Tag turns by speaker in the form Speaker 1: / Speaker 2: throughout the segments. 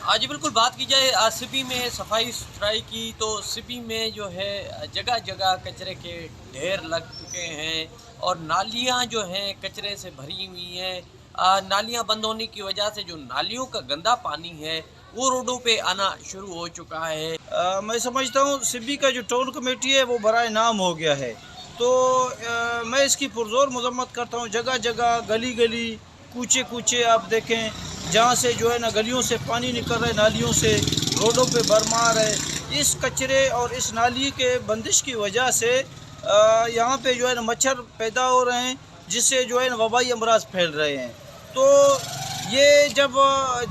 Speaker 1: आज बिल्कुल बात की जाए सिपी में सफाई सुथराई की, तो सिपी में जो है जगह जगह कचरे के ढेर लग चुके हैं और नालियां जो हैं कचरे से भरी हुई हैं। नालियां बंद होने की वजह से जो नालियों का गंदा पानी है वो रोडों पे आना शुरू हो चुका है।
Speaker 2: मैं समझता हूँ सिब्बी का जो टाउन कमेटी है वो बराए नाम हो गया है। तो मैं इसकी पुरज़ोर मज़म्मत करता हूँ। जगह जगह गली गली कूचे कूचे आप देखें, जहाँ से जो है ना गलियों से पानी निकल रहा है, नालियों से रोडों पे भरमार है। इस कचरे और इस नाली के बंदिश की वजह से यहाँ पे जो है ना मच्छर पैदा हो रहे हैं, जिससे जो है ना वबाई अमराज फैल रहे हैं। तो ये जब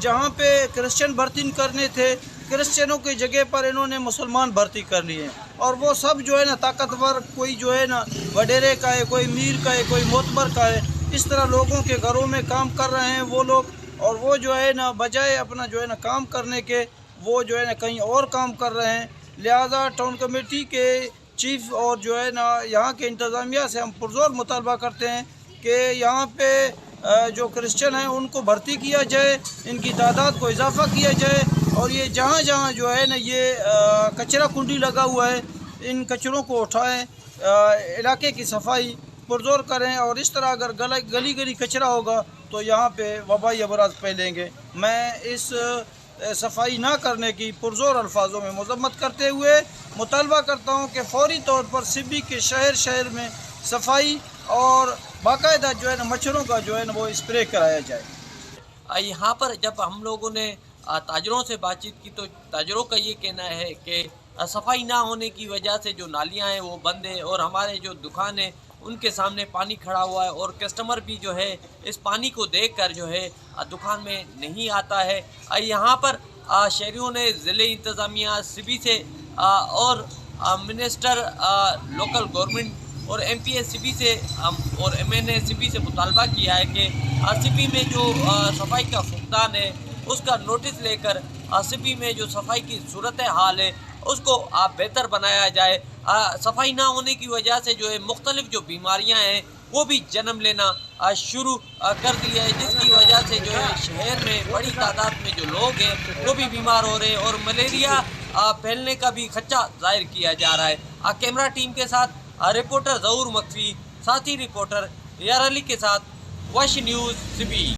Speaker 2: जहाँ पे क्रिश्चियन भर्ती करने थे, क्रिश्चियनों की जगह पर इन्होंने मुसलमान भर्ती कर लिए हैं। और वो सब जो है ना ताकतवर, कोई जो है ना वडेरे का है, कोई मीर का है, कोई मोतबर का है, इस तरह लोगों के घरों में काम कर रहे हैं वो लोग। और वो जो है ना बजाय अपना जो है ना काम करने के, वो जो है ना कहीं और काम कर रहे हैं। लिहाजा टाउन कमेटी के चीफ और जो है ना यहाँ के इंतज़ामिया से हम पुरज़ोर मुतालबा करते हैं कि यहाँ पे जो क्रिश्चियन हैं उनको भर्ती किया जाए, इनकी तादाद को इजाफ़ा किया जाए। और ये जहाँ जहाँ जो है ना ये कचरा कुंडी लगा हुआ है, इन कचरों को उठाएं, इलाके की सफाई पुरज़ोर करें। और इस तरह अगर गली गली कचरा होगा तो यहाँ पे वबाई अमराज फैलेंगे। मैं इस सफाई ना करने की पुरज़ोर अल्फाजों में मज़म्मत करते हुए मुतालबा करता हूँ कि फ़ौरी तौर पर सिब्बी के शहर शहर में सफाई और बाकायदा जो है ना मच्छरों का जो है ना वो स्प्रे कराया जाए।
Speaker 1: यहाँ पर जब हम लोगों ने ताजरों से बातचीत की, तो ताजरों का ये कहना है कि सफाई ना होने की वजह से जो नालियाँ हैं वो बंद हैं और हमारे जो दुकान है उनके सामने पानी खड़ा हुआ है और कस्टमर भी जो है इस पानी को देखकर जो है दुकान में नहीं आता है। यहाँ पर शहरियों ने ज़िले इंतज़ामिया सिबी से और मिनिस्टर लोकल गवर्नमेंट और एमपीएससीबी से और एमएनएसीबी से मुतालबा किया है कि सिपी में जो सफाई का फुकदान है उसका नोटिस लेकर सिपी में जो सफाई की सूरत हाल है उसको बेहतर बनाया जाए। सफाई ना होने की वजह से जो है मुख्तलिफ जो बीमारियां हैं वो भी जन्म लेना शुरू कर दिया है, जिसकी वजह से जो है शहर में बड़ी तादाद में जो लोग हैं वो भी बीमार हो रहे हैं और मलेरिया फैलने का भी खदशा जाहिर किया जा रहा है। कैमरा टीम के साथ रिपोर्टर जहूर मकफी, साथी रिपोर्टर यार अली के साथ वश न्यूज़ सिबी।